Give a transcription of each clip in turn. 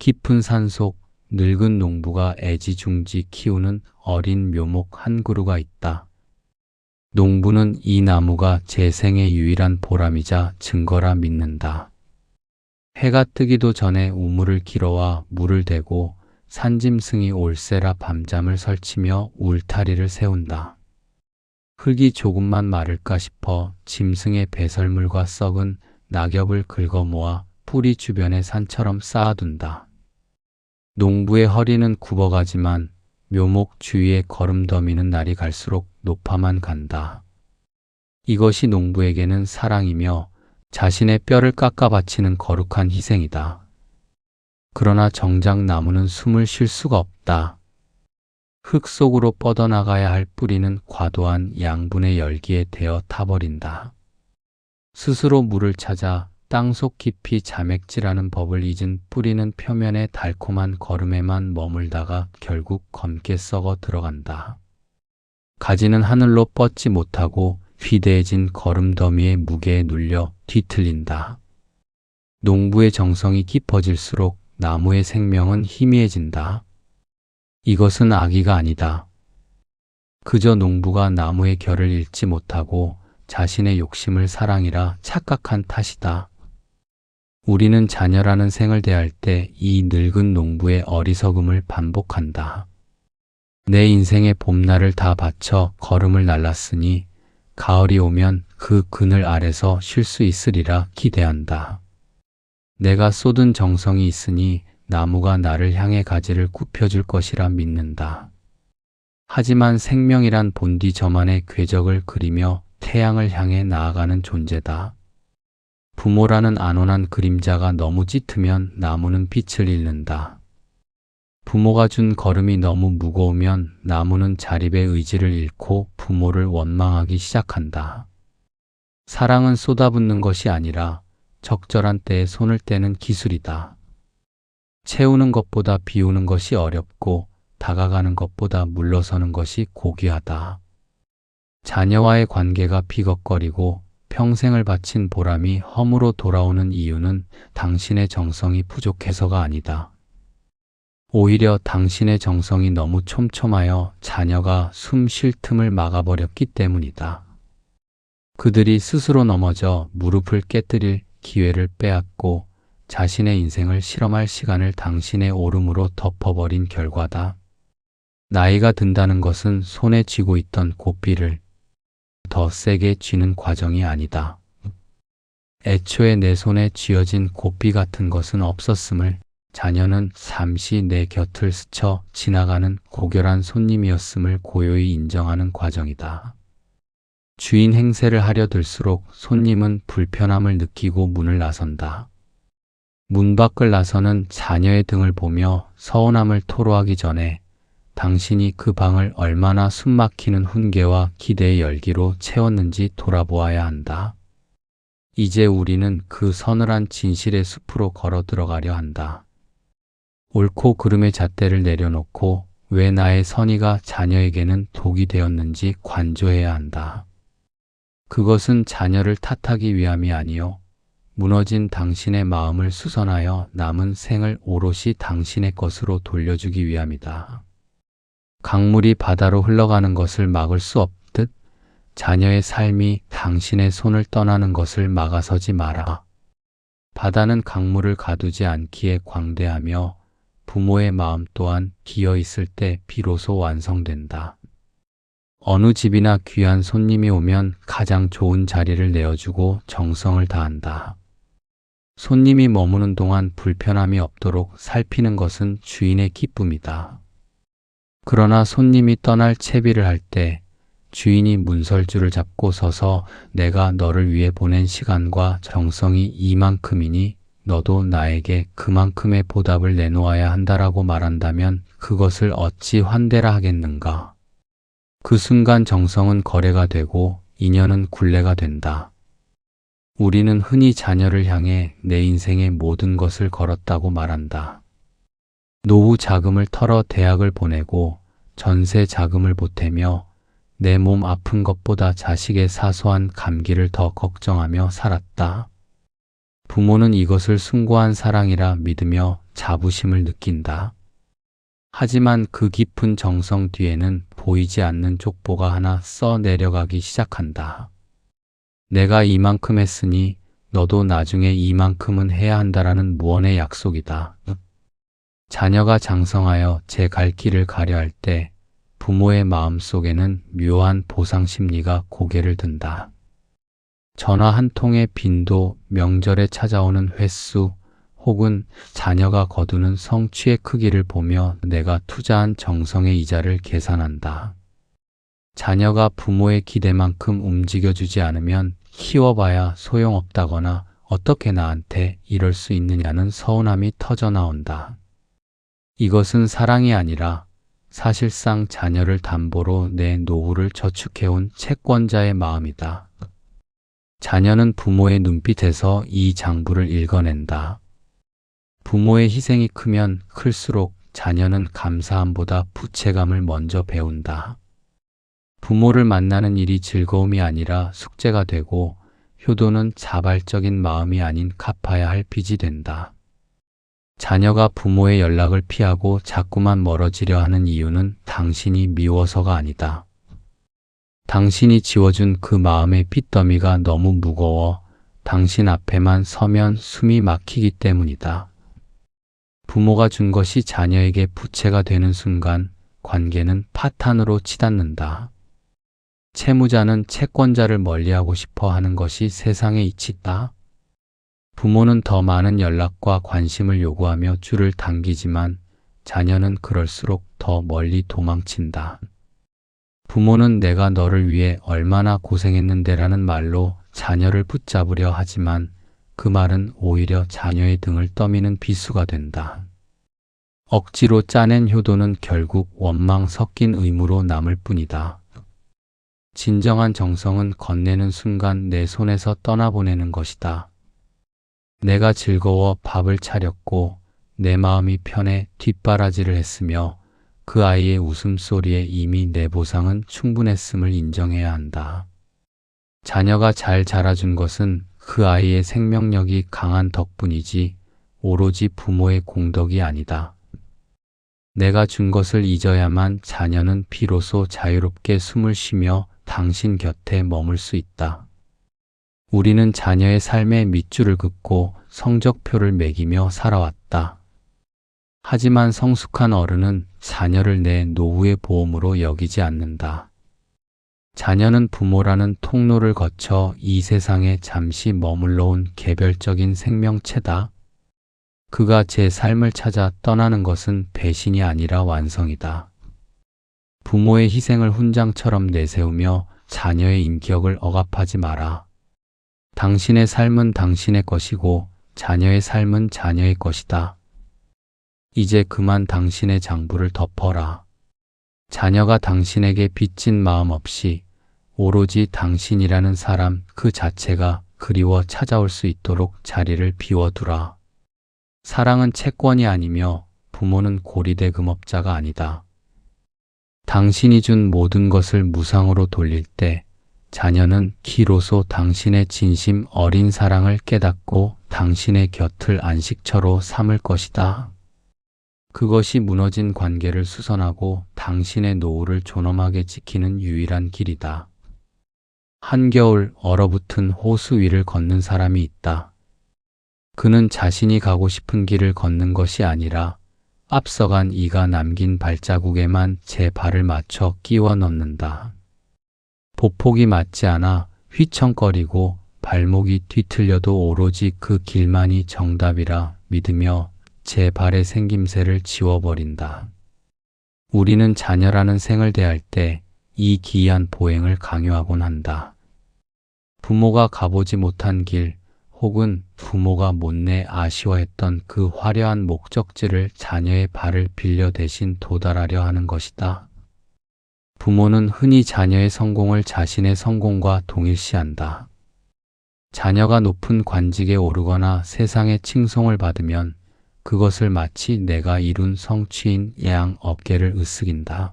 깊은 산속 늙은 농부가 애지중지 키우는 어린 묘목 한 그루가 있다. 농부는 이 나무가 재생의 유일한 보람이자 증거라 믿는다. 해가 뜨기도 전에 우물을 길어와 물을 대고 산짐승이 올세라 밤잠을 설치며 울타리를 세운다. 흙이 조금만 마를까 싶어 짐승의 배설물과 썩은 낙엽을 긁어 모아 뿌리 주변에 산처럼 쌓아둔다. 농부의 허리는 굽어가지만 묘목 주위의 거름더미는 날이 갈수록 높아만 간다. 이것이 농부에게는 사랑이며 자신의 뼈를 깎아 바치는 거룩한 희생이다. 그러나 정작 나무는 숨을 쉴 수가 없다. 흙 속으로 뻗어나가야 할 뿌리는 과도한 양분의 열기에 데어 타버린다. 스스로 물을 찾아 땅속 깊이 자맥질하는 법을 잊은 뿌리는 표면의 달콤한 거름에만 머물다가 결국 검게 썩어 들어간다. 가지는 하늘로 뻗지 못하고 휘대해진 거름더미의 무게에 눌려 뒤틀린다. 농부의 정성이 깊어질수록 나무의 생명은 희미해진다. 이것은 악의가 아니다. 그저 농부가 나무의 결을 잃지 못하고 자신의 욕심을 사랑이라 착각한 탓이다. 우리는 자녀라는 생을 대할 때 이 늙은 농부의 어리석음을 반복한다. 내 인생의 봄날을 다 바쳐 거름을 날랐으니 가을이 오면 그 그늘 아래서 쉴 수 있으리라 기대한다. 내가 쏟은 정성이 있으니 나무가 나를 향해 가지를 굽혀줄 것이라 믿는다. 하지만 생명이란 본디 저만의 궤적을 그리며 태양을 향해 나아가는 존재다. 부모라는 안온한 그림자가 너무 짙으면 나무는 빛을 잃는다. 부모가 준 걸음이 너무 무거우면 나무는 자립의 의지를 잃고 부모를 원망하기 시작한다. 사랑은 쏟아붓는 것이 아니라 적절한 때에 손을 떼는 기술이다. 채우는 것보다 비우는 것이 어렵고 다가가는 것보다 물러서는 것이 고귀하다. 자녀와의 관계가 비겁거리고 평생을 바친 보람이 허무로 돌아오는 이유는 당신의 정성이 부족해서가 아니다. 오히려 당신의 정성이 너무 촘촘하여 자녀가 숨 쉴 틈을 막아버렸기 때문이다. 그들이 스스로 넘어져 무릎을 깨뜨릴 기회를 빼앗고 자신의 인생을 실험할 시간을 당신의 오름으로 덮어버린 결과다. 나이가 든다는 것은 손에 쥐고 있던 고삐를 더 세게 쥐는 과정이 아니다. 애초에 내 손에 쥐어진 고삐 같은 것은 없었음을 자녀는 잠시 내 곁을 스쳐 지나가는 고결한 손님이었음을 고요히 인정하는 과정이다. 주인 행세를 하려 들수록 손님은 불편함을 느끼고 문을 나선다. 문 밖을 나서는 자녀의 등을 보며 서운함을 토로하기 전에 당신이 그 방을 얼마나 숨막히는 훈계와 기대의 열기로 채웠는지 돌아보아야 한다. 이제 우리는 그 서늘한 진실의 숲으로 걸어 들어가려 한다. 옳고 그름의 잣대를 내려놓고 왜 나의 선의가 자녀에게는 독이 되었는지 관조해야 한다. 그것은 자녀를 탓하기 위함이 아니요 무너진 당신의 마음을 수선하여 남은 생을 오롯이 당신의 것으로 돌려주기 위함이다. 강물이 바다로 흘러가는 것을 막을 수 없듯 자녀의 삶이 당신의 손을 떠나는 것을 막아서지 마라. 바다는 강물을 가두지 않기에 광대하며 부모의 마음 또한 기어 있을 때 비로소 완성된다. 어느 집이나 귀한 손님이 오면 가장 좋은 자리를 내어주고 정성을 다한다. 손님이 머무는 동안 불편함이 없도록 살피는 것은 주인의 기쁨이다. 그러나 손님이 떠날 채비를 할 때 주인이 문설주를 잡고 서서 내가 너를 위해 보낸 시간과 정성이 이만큼이니 너도 나에게 그만큼의 보답을 내놓아야 한다라고 말한다면 그것을 어찌 환대라 하겠는가. 그 순간 정성은 거래가 되고 인연은 굴레가 된다. 우리는 흔히 자녀를 향해 내 인생의 모든 것을 걸었다고 말한다. 노후 자금을 털어 대학을 보내고 전세 자금을 보태며 내 몸 아픈 것보다 자식의 사소한 감기를 더 걱정하며 살았다. 부모는 이것을 숭고한 사랑이라 믿으며 자부심을 느낀다. 하지만 그 깊은 정성 뒤에는 보이지 않는 족보가 하나 써 내려가기 시작한다. 내가 이만큼 했으니 너도 나중에 이만큼은 해야 한다라는 무언의 약속이다. 자녀가 장성하여 제 갈 길을 가려 할 때 부모의 마음 속에는 묘한 보상 심리가 고개를 든다. 전화 한 통의 빈도, 명절에 찾아오는 횟수, 혹은 자녀가 거두는 성취의 크기를 보며 내가 투자한 정성의 이자를 계산한다. 자녀가 부모의 기대만큼 움직여주지 않으면 키워봐야 소용없다거나 어떻게 나한테 이럴 수 있느냐는 서운함이 터져나온다. 이것은 사랑이 아니라 사실상 자녀를 담보로 내 노후를 저축해온 채권자의 마음이다. 자녀는 부모의 눈빛에서 이 장부를 읽어낸다. 부모의 희생이 크면 클수록 자녀는 감사함보다 부채감을 먼저 배운다. 부모를 만나는 일이 즐거움이 아니라 숙제가 되고 효도는 자발적인 마음이 아닌 갚아야 할 빚이 된다. 자녀가 부모의 연락을 피하고 자꾸만 멀어지려 하는 이유는 당신이 미워서가 아니다. 당신이 지워준 그 마음의 핏더미가 너무 무거워 당신 앞에만 서면 숨이 막히기 때문이다. 부모가 준 것이 자녀에게 부채가 되는 순간 관계는 파탄으로 치닫는다. 채무자는 채권자를 멀리하고 싶어 하는 것이 세상의 이치다. 부모는 더 많은 연락과 관심을 요구하며 줄을 당기지만 자녀는 그럴수록 더 멀리 도망친다. 부모는 내가 너를 위해 얼마나 고생했는데라는 말로 자녀를 붙잡으려 하지만 그 말은 오히려 자녀의 등을 떠미는 비수가 된다. 억지로 짜낸 효도는 결국 원망 섞인 의무로 남을 뿐이다. 진정한 정성은 건네는 순간 내 손에서 떠나보내는 것이다. 내가 즐거워 밥을 차렸고 내 마음이 편해 뒷바라지를 했으며 그 아이의 웃음소리에 이미 내 보상은 충분했음을 인정해야 한다. 자녀가 잘 자라준 것은 그 아이의 생명력이 강한 덕분이지 오로지 부모의 공덕이 아니다. 내가 준 것을 잊어야만 자녀는 비로소 자유롭게 숨을 쉬며 당신 곁에 머물 수 있다. 우리는 자녀의 삶의 밑줄을 긋고 성적표를 매기며 살아왔다. 하지만 성숙한 어른은 자녀를 내 노후의 보험으로 여기지 않는다. 자녀는 부모라는 통로를 거쳐 이 세상에 잠시 머물러 온 개별적인 생명체다. 그가 제 삶을 찾아 떠나는 것은 배신이 아니라 완성이다. 부모의 희생을 훈장처럼 내세우며 자녀의 인격을 억압하지 마라. 당신의 삶은 당신의 것이고 자녀의 삶은 자녀의 것이다. 이제 그만 당신의 장부를 덮어라. 자녀가 당신에게 빚진 마음 없이 오로지 당신이라는 사람 그 자체가 그리워 찾아올 수 있도록 자리를 비워두라. 사랑은 채권이 아니며 부모는 고리대 금업자가 아니다. 당신이 준 모든 것을 무상으로 돌릴 때 자녀는 기로소 당신의 진심 어린 사랑을 깨닫고 당신의 곁을 안식처로 삼을 것이다. 그것이 무너진 관계를 수선하고 당신의 노후를 존엄하게 지키는 유일한 길이다. 한겨울 얼어붙은 호수 위를 걷는 사람이 있다. 그는 자신이 가고 싶은 길을 걷는 것이 아니라 앞서간 이가 남긴 발자국에만 제 발을 맞춰 끼워 넣는다. 보폭이 맞지 않아 휘청거리고 발목이 뒤틀려도 오로지 그 길만이 정답이라 믿으며 제 발의 생김새를 지워버린다. 우리는 자녀라는 생을 대할 때 이 기이한 보행을 강요하곤 한다. 부모가 가보지 못한 길 혹은 부모가 못내 아쉬워했던 그 화려한 목적지를 자녀의 발을 빌려 대신 도달하려 하는 것이다. 부모는 흔히 자녀의 성공을 자신의 성공과 동일시한다. 자녀가 높은 관직에 오르거나 세상의 칭송을 받으면 그것을 마치 내가 이룬 성취인 양 어깨를 으쓱인다.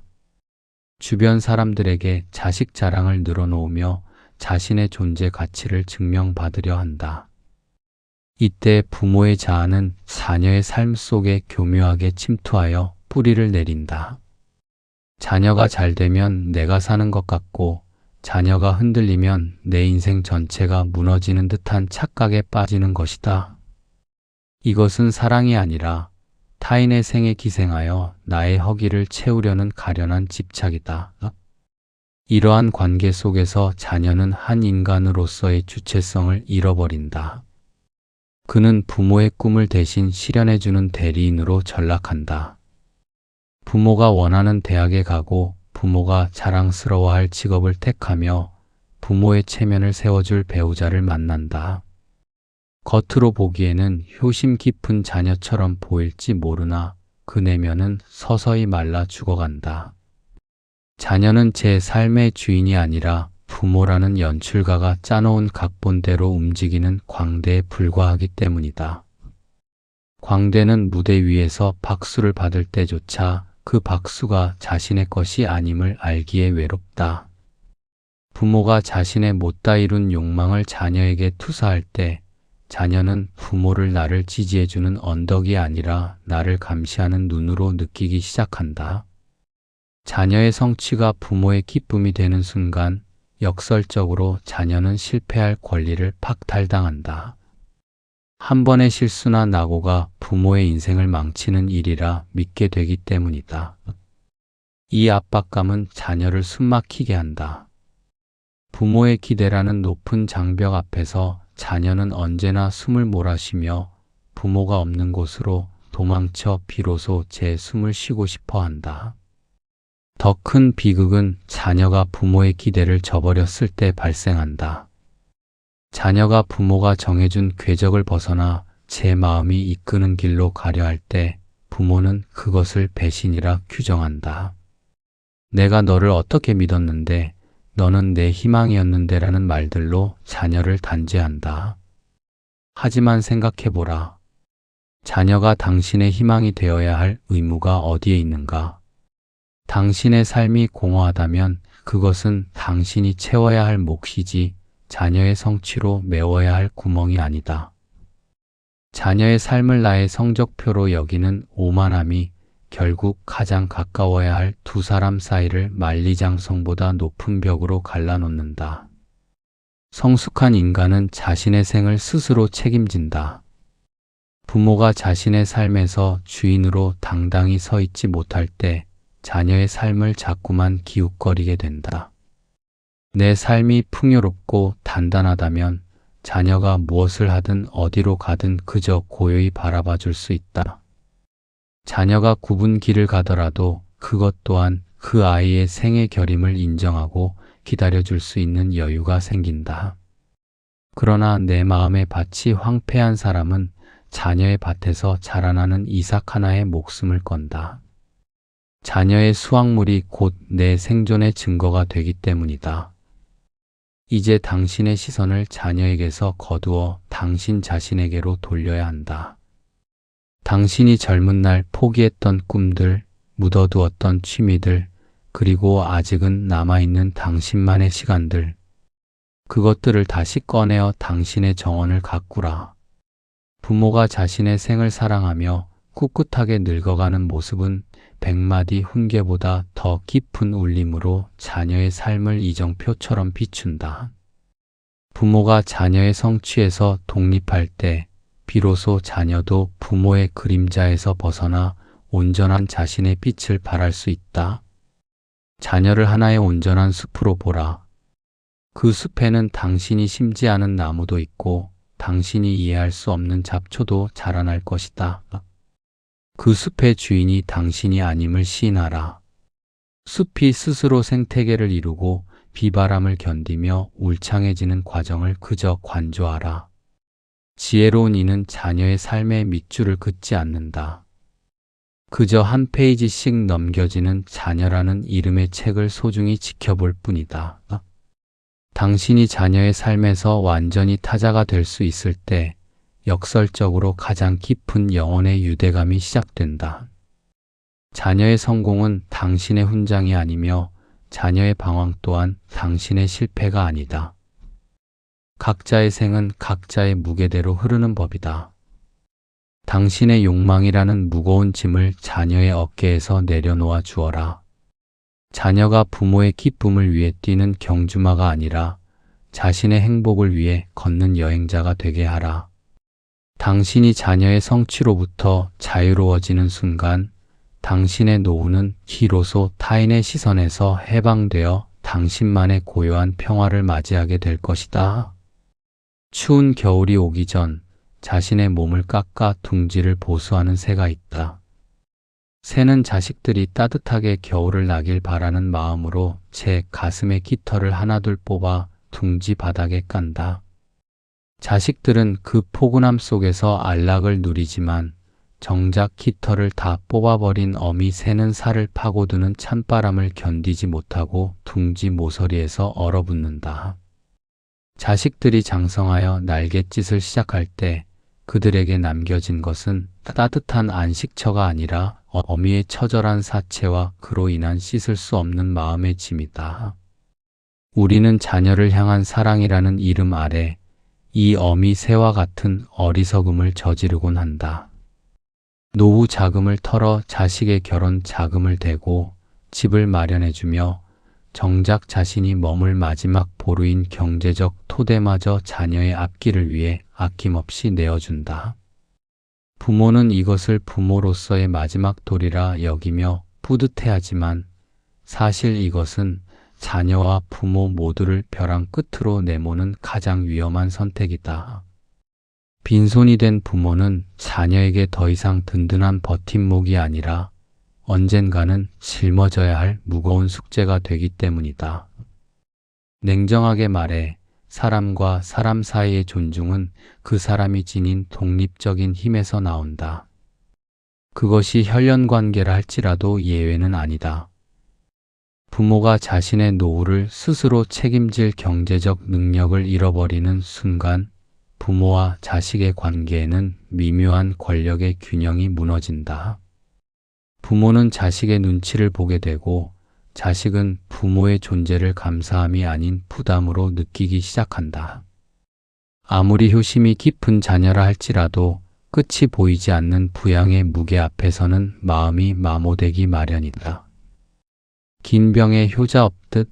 주변 사람들에게 자식 자랑을 늘어놓으며 자신의 존재 가치를 증명받으려 한다. 이때 부모의 자아는 자녀의 삶 속에 교묘하게 침투하여 뿌리를 내린다. 자녀가 잘 되면 내가 사는 것 같고, 자녀가 흔들리면 내 인생 전체가 무너지는 듯한 착각에 빠지는 것이다. 이것은 사랑이 아니라 타인의 생에 기생하여 나의 허기를 채우려는 가련한 집착이다. 이러한 관계 속에서 자녀는 한 인간으로서의 주체성을 잃어버린다. 그는 부모의 꿈을 대신 실현해주는 대리인으로 전락한다. 부모가 원하는 대학에 가고 부모가 자랑스러워할 직업을 택하며 부모의 체면을 세워줄 배우자를 만난다. 겉으로 보기에는 효심 깊은 자녀처럼 보일지 모르나 그 내면은 서서히 말라 죽어간다. 자녀는 제 삶의 주인이 아니라 부모라는 연출가가 짜놓은 각본대로 움직이는 광대에 불과하기 때문이다. 광대는 무대 위에서 박수를 받을 때조차 그 박수가 자신의 것이 아님을 알기에 외롭다. 부모가 자신의 못다 이룬 욕망을 자녀에게 투사할 때 자녀는 부모를 나를 지지해주는 언덕이 아니라 나를 감시하는 눈으로 느끼기 시작한다. 자녀의 성취가 부모의 기쁨이 되는 순간 역설적으로 자녀는 실패할 권리를 박탈당한다. 한 번의 실수나 낙오가 부모의 인생을 망치는 일이라 믿게 되기 때문이다. 이 압박감은 자녀를 숨막히게 한다. 부모의 기대라는 높은 장벽 앞에서 자녀는 언제나 숨을 몰아쉬며 부모가 없는 곳으로 도망쳐 비로소 제 숨을 쉬고 싶어 한다. 더 큰 비극은 자녀가 부모의 기대를 저버렸을 때 발생한다. 자녀가 부모가 정해준 궤적을 벗어나 제 마음이 이끄는 길로 가려 할 때 부모는 그것을 배신이라 규정한다. 내가 너를 어떻게 믿었는데 너는 내 희망이었는데 라는 말들로 자녀를 단죄한다. 하지만 생각해보라. 자녀가 당신의 희망이 되어야 할 의무가 어디에 있는가? 당신의 삶이 공허하다면 그것은 당신이 채워야 할 몫이지 자녀의 성취로 메워야 할 구멍이 아니다. 자녀의 삶을 나의 성적표로 여기는 오만함이 결국 가장 가까워야 할 두 사람 사이를 만리장성보다 높은 벽으로 갈라놓는다. 성숙한 인간은 자신의 생을 스스로 책임진다. 부모가 자신의 삶에서 주인으로 당당히 서 있지 못할 때 자녀의 삶을 자꾸만 기웃거리게 된다. 내 삶이 풍요롭고 단단하다면 자녀가 무엇을 하든 어디로 가든 그저 고요히 바라봐 줄 수 있다. 자녀가 굽은 길을 가더라도 그것 또한 그 아이의 생의 결임을 인정하고 기다려줄 수 있는 여유가 생긴다. 그러나 내 마음의 밭이 황폐한 사람은 자녀의 밭에서 자라나는 이삭 하나에 목숨을 건다. 자녀의 수확물이 곧 내 생존의 증거가 되기 때문이다. 이제 당신의 시선을 자녀에게서 거두어 당신 자신에게로 돌려야 한다. 당신이 젊은 날 포기했던 꿈들, 묻어두었던 취미들, 그리고 아직은 남아있는 당신만의 시간들, 그것들을 다시 꺼내어 당신의 정원을 가꾸라. 부모가 자신의 생을 사랑하며 꿋꿋하게 늙어가는 모습은 100마디 훈계보다 더 깊은 울림으로 자녀의 삶을 이정표처럼 비춘다. 부모가 자녀의 성취에서 독립할 때 비로소 자녀도 부모의 그림자에서 벗어나 온전한 자신의 빛을 발할 수 있다. 자녀를 하나의 온전한 숲으로 보라. 그 숲에는 당신이 심지 않은 나무도 있고 당신이 이해할 수 없는 잡초도 자라날 것이다. 그 숲의 주인이 당신이 아님을 시인하라. 숲이 스스로 생태계를 이루고 비바람을 견디며 울창해지는 과정을 그저 관조하라. 지혜로운 이는 자녀의 삶의 밑줄을 긋지 않는다. 그저 한 페이지씩 넘겨지는 자녀라는 이름의 책을 소중히 지켜볼 뿐이다. 당신이 자녀의 삶에서 완전히 타자가 될 수 있을 때 역설적으로 가장 깊은 영혼의 유대감이 시작된다. 자녀의 성공은 당신의 훈장이 아니며 자녀의 방황 또한 당신의 실패가 아니다. 각자의 생은 각자의 무게대로 흐르는 법이다. 당신의 욕망이라는 무거운 짐을 자녀의 어깨에서 내려놓아 주어라. 자녀가 부모의 기쁨을 위해 뛰는 경주마가 아니라 자신의 행복을 위해 걷는 여행자가 되게 하라. 당신이 자녀의 성취로부터 자유로워지는 순간 당신의 노후는 비로소 타인의 시선에서 해방되어 당신만의 고요한 평화를 맞이하게 될 것이다. 추운 겨울이 오기 전 자신의 몸을 깎아 둥지를 보수하는 새가 있다. 새는 자식들이 따뜻하게 겨울을 나길 바라는 마음으로 제 가슴의 깃털을 하나둘 뽑아 둥지 바닥에 깐다. 자식들은 그 포근함 속에서 안락을 누리지만 정작 깃털을 다 뽑아버린 어미 새는 살을 파고드는 찬바람을 견디지 못하고 둥지 모서리에서 얼어붙는다. 자식들이 장성하여 날갯짓을 시작할 때 그들에게 남겨진 것은 따뜻한 안식처가 아니라 어미의 처절한 사체와 그로 인한 씻을 수 없는 마음의 짐이다. 우리는 자녀를 향한 사랑이라는 이름 아래 이 어미 새와 같은 어리석음을 저지르곤 한다. 노후 자금을 털어 자식의 결혼 자금을 대고 집을 마련해주며 정작 자신이 머물 마지막 보루인 경제적 토대마저 자녀의 앞길을 위해 아낌없이 내어준다. 부모는 이것을 부모로서의 마지막 도리라 여기며 뿌듯해하지만 사실 이것은 자녀와 부모 모두를 벼랑 끝으로 내모는 가장 위험한 선택이다. 빈손이 된 부모는 자녀에게 더 이상 든든한 버팀목이 아니라 언젠가는 짊어져야 할 무거운 숙제가 되기 때문이다. 냉정하게 말해 사람과 사람 사이의 존중은 그 사람이 지닌 독립적인 힘에서 나온다. 그것이 혈연관계라 할지라도 예외는 아니다. 부모가 자신의 노후를 스스로 책임질 경제적 능력을 잃어버리는 순간 부모와 자식의 관계에는 미묘한 권력의 균형이 무너진다. 부모는 자식의 눈치를 보게 되고 자식은 부모의 존재를 감사함이 아닌 부담으로 느끼기 시작한다. 아무리 효심이 깊은 자녀라 할지라도 끝이 보이지 않는 부양의 무게 앞에서는 마음이 마모되기 마련이다. 긴 병에 효자 없듯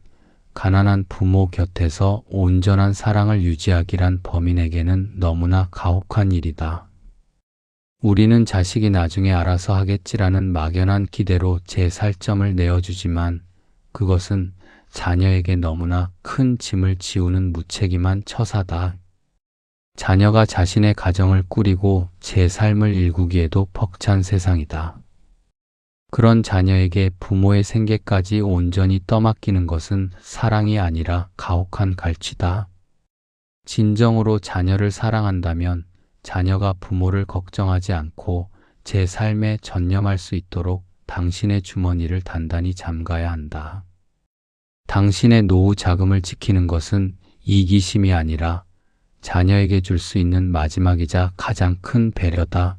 가난한 부모 곁에서 온전한 사랑을 유지하기란 범인에게는 너무나 가혹한 일이다. 우리는 자식이 나중에 알아서 하겠지라는 막연한 기대로 제 살점을 내어주지만 그것은 자녀에게 너무나 큰 짐을 지우는 무책임한 처사다. 자녀가 자신의 가정을 꾸리고 제 삶을 일구기에도 벅찬 세상이다. 그런 자녀에게 부모의 생계까지 온전히 떠맡기는 것은 사랑이 아니라 가혹한 갈취다. 진정으로 자녀를 사랑한다면 자녀가 부모를 걱정하지 않고 제 삶에 전념할 수 있도록 당신의 주머니를 단단히 잠가야 한다. 당신의 노후 자금을 지키는 것은 이기심이 아니라 자녀에게 줄 수 있는 마지막이자 가장 큰 배려다.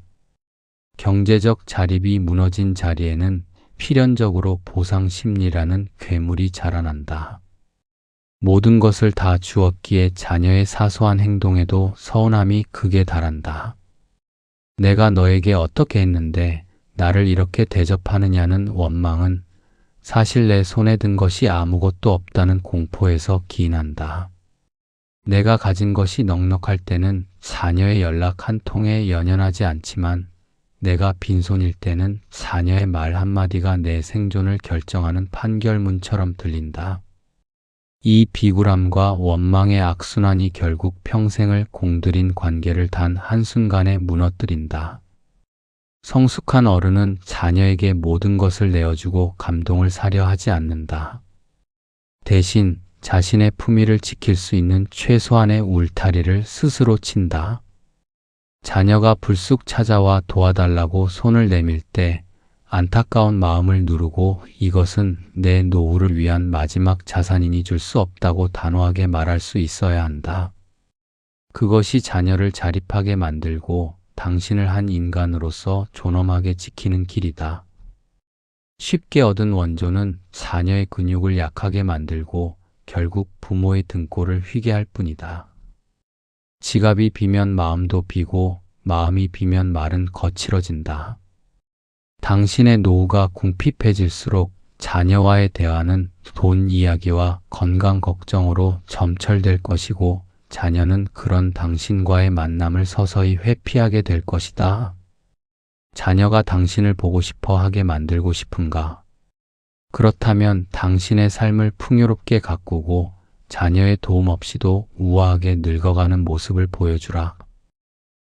경제적 자립이 무너진 자리에는 필연적으로 보상 심리라는 괴물이 자라난다. 모든 것을 다 주었기에 자녀의 사소한 행동에도 서운함이 극에 달한다. 내가 너에게 어떻게 했는데 나를 이렇게 대접하느냐는 원망은 사실 내 손에 든 것이 아무것도 없다는 공포에서 기인한다. 내가 가진 것이 넉넉할 때는 자녀의 연락 한 통에 연연하지 않지만 내가 빈손일 때는 자녀의 말 한마디가 내 생존을 결정하는 판결문처럼 들린다. 이 비굴함과 원망의 악순환이 결국 평생을 공들인 관계를 단 한순간에 무너뜨린다. 성숙한 어른은 자녀에게 모든 것을 내어주고 감동을 사려 하지 않는다. 대신 자신의 품위를 지킬 수 있는 최소한의 울타리를 스스로 친다. 자녀가 불쑥 찾아와 도와달라고 손을 내밀 때 안타까운 마음을 누르고 이것은 내 노후를 위한 마지막 자산이니 줄 수 없다고 단호하게 말할 수 있어야 한다. 그것이 자녀를 자립하게 만들고 당신을 한 인간으로서 존엄하게 지키는 길이다. 쉽게 얻은 원조는 자녀의 근육을 약하게 만들고 결국 부모의 등골을 휘게 할 뿐이다. 지갑이 비면 마음도 비고 마음이 비면 말은 거칠어진다. 당신의 노후가 궁핍해질수록 자녀와의 대화는 돈 이야기와 건강 걱정으로 점철될 것이고 자녀는 그런 당신과의 만남을 서서히 회피하게 될 것이다. 자녀가 당신을 보고 싶어 하게 만들고 싶은가? 그렇다면 당신의 삶을 풍요롭게 가꾸고 자녀의 도움 없이도 우아하게 늙어가는 모습을 보여주라.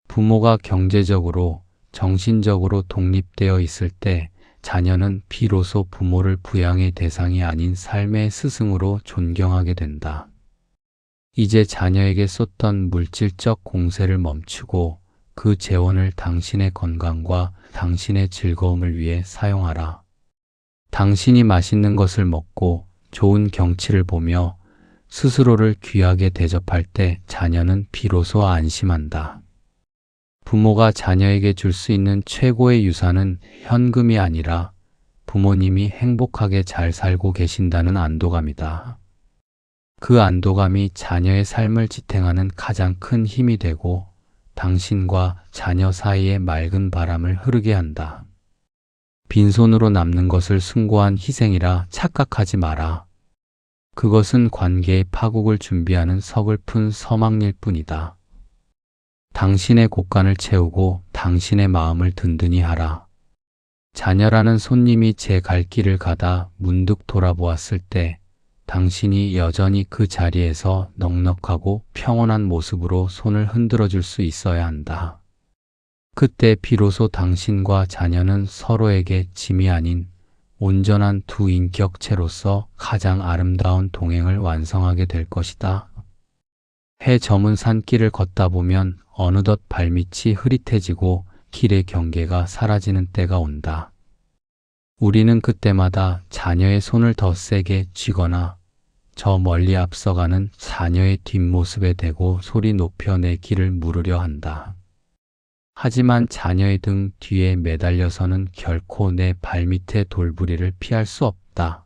부모가 경제적으로, 정신적으로 독립되어 있을 때 자녀는 비로소 부모를 부양의 대상이 아닌 삶의 스승으로 존경하게 된다. 이제 자녀에게 쏟던 물질적 공세를 멈추고 그 재원을 당신의 건강과 당신의 즐거움을 위해 사용하라. 당신이 맛있는 것을 먹고 좋은 경치를 보며 스스로를 귀하게 대접할 때 자녀는 비로소 안심한다. 부모가 자녀에게 줄 수 있는 최고의 유산은 현금이 아니라 부모님이 행복하게 잘 살고 계신다는 안도감이다. 그 안도감이 자녀의 삶을 지탱하는 가장 큰 힘이 되고 당신과 자녀 사이에 맑은 바람을 흐르게 한다. 빈손으로 남는 것을 숭고한 희생이라 착각하지 마라. 그것은 관계의 파국을 준비하는 서글픈 서막일 뿐이다. 당신의 곳간을 채우고 당신의 마음을 든든히 하라. 자녀라는 손님이 제 갈 길을 가다 문득 돌아보았을 때 당신이 여전히 그 자리에서 넉넉하고 평온한 모습으로 손을 흔들어 줄 수 있어야 한다. 그때 비로소 당신과 자녀는 서로에게 짐이 아닌 온전한 두 인격체로서 가장 아름다운 동행을 완성하게 될 것이다. 해 저문 산길을 걷다 보면 어느덧 발밑이 흐릿해지고 길의 경계가 사라지는 때가 온다. 우리는 그때마다 자녀의 손을 더 세게 쥐거나 저 멀리 앞서가는 자녀의 뒷모습에 대고 소리 높여 내 길을 물으려 한다. 하지만 자녀의 등 뒤에 매달려서는 결코 내 발밑의 돌부리를 피할 수 없다.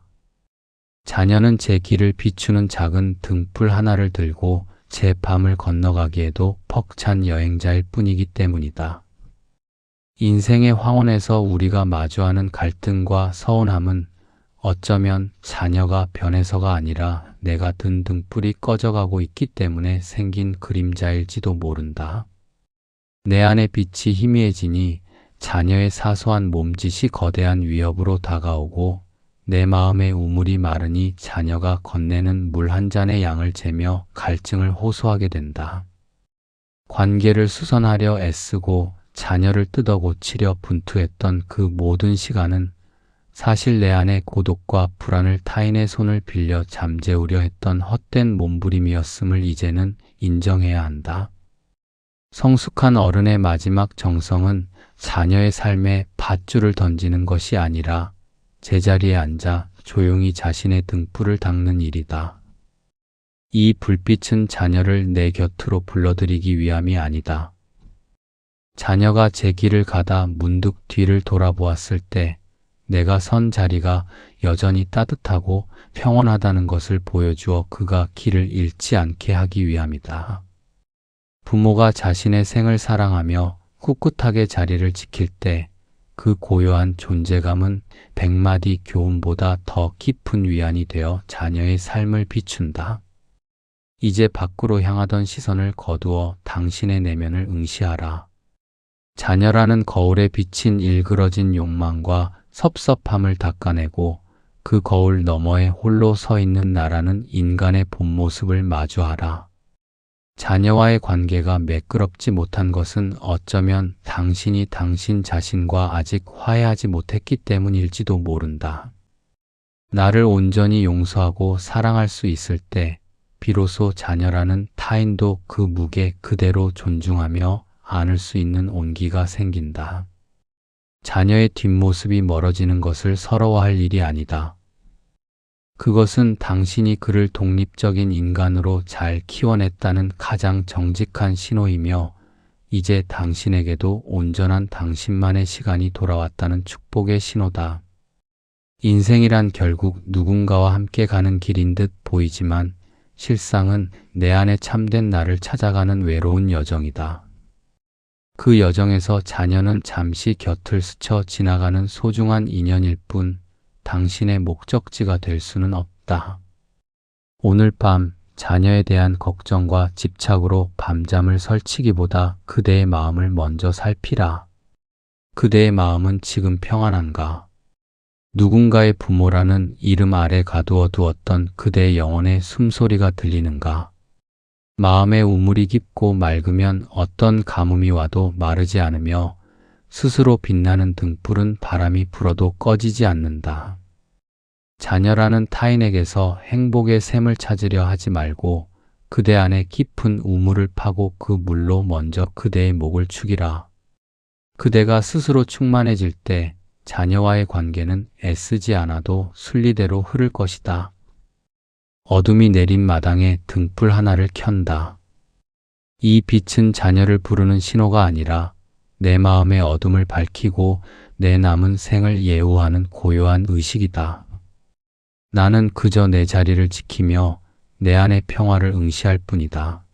자녀는 제 길을 비추는 작은 등불 하나를 들고 제 밤을 건너가기에도 벅찬 여행자일 뿐이기 때문이다. 인생의 황혼에서 우리가 마주하는 갈등과 서운함은 어쩌면 자녀가 변해서가 아니라 내가 든 등불이 꺼져가고 있기 때문에 생긴 그림자일지도 모른다. 내 안의 빛이 희미해지니 자녀의 사소한 몸짓이 거대한 위협으로 다가오고 내 마음의 우물이 마르니 자녀가 건네는 물 한 잔의 양을 재며 갈증을 호소하게 된다. 관계를 수선하려 애쓰고 자녀를 뜯어 고치려 분투했던 그 모든 시간은 사실 내 안의 고독과 불안을 타인의 손을 빌려 잠재우려 했던 헛된 몸부림이었음을 이제는 인정해야 한다. 성숙한 어른의 마지막 정성은 자녀의 삶에 밧줄을 던지는 것이 아니라 제자리에 앉아 조용히 자신의 등불을 닦는 일이다. 이 불빛은 자녀를 내 곁으로 불러들이기 위함이 아니다. 자녀가 제 길을 가다 문득 뒤를 돌아보았을 때 내가 선 자리가 여전히 따뜻하고 평온하다는 것을 보여주어 그가 길을 잃지 않게 하기 위함이다. 부모가 자신의 생을 사랑하며 꿋꿋하게 자리를 지킬 때 그 고요한 존재감은 100마디 교훈보다 더 깊은 위안이 되어 자녀의 삶을 비춘다. 이제 밖으로 향하던 시선을 거두어 당신의 내면을 응시하라. 자녀라는 거울에 비친 일그러진 욕망과 섭섭함을 닦아내고 그 거울 너머에 홀로 서 있는 나라는 인간의 본 모습을 마주하라. 자녀와의 관계가 매끄럽지 못한 것은 어쩌면 당신이 당신 자신과 아직 화해하지 못했기 때문일지도 모른다. 나를 온전히 용서하고 사랑할 수 있을 때 비로소 자녀라는 타인도 그 무게 그대로 존중하며 안을 수 있는 온기가 생긴다. 자녀의 뒷모습이 멀어지는 것을 서러워할 일이 아니다. 그것은 당신이 그를 독립적인 인간으로 잘 키워냈다는 가장 정직한 신호이며 이제 당신에게도 온전한 당신만의 시간이 돌아왔다는 축복의 신호다. 인생이란 결국 누군가와 함께 가는 길인 듯 보이지만 실상은 내 안에 참된 나를 찾아가는 외로운 여정이다. 그 여정에서 자녀는 잠시 곁을 스쳐 지나가는 소중한 인연일 뿐 당신의 목적지가 될 수는 없다. 오늘 밤 자녀에 대한 걱정과 집착으로 밤잠을 설치기보다 그대의 마음을 먼저 살피라. 그대의 마음은 지금 평안한가? 누군가의 부모라는 이름 아래 가두어 두었던 그대의 영혼의 숨소리가 들리는가? 마음의 우물이 깊고 맑으면 어떤 가뭄이 와도 마르지 않으며 스스로 빛나는 등불은 바람이 불어도 꺼지지 않는다. 자녀라는 타인에게서 행복의 샘을 찾으려 하지 말고 그대 안에 깊은 우물을 파고 그 물로 먼저 그대의 목을 축이라. 그대가 스스로 충만해질 때 자녀와의 관계는 애쓰지 않아도 순리대로 흐를 것이다. 어둠이 내린 마당에 등불 하나를 켠다. 이 빛은 자녀를 부르는 신호가 아니라 내 마음의 어둠을 밝히고 내 남은 생을 예우하는 고요한 의식이다. 나는 그저 내 자리를 지키며 내 안의 평화를 응시할 뿐이다.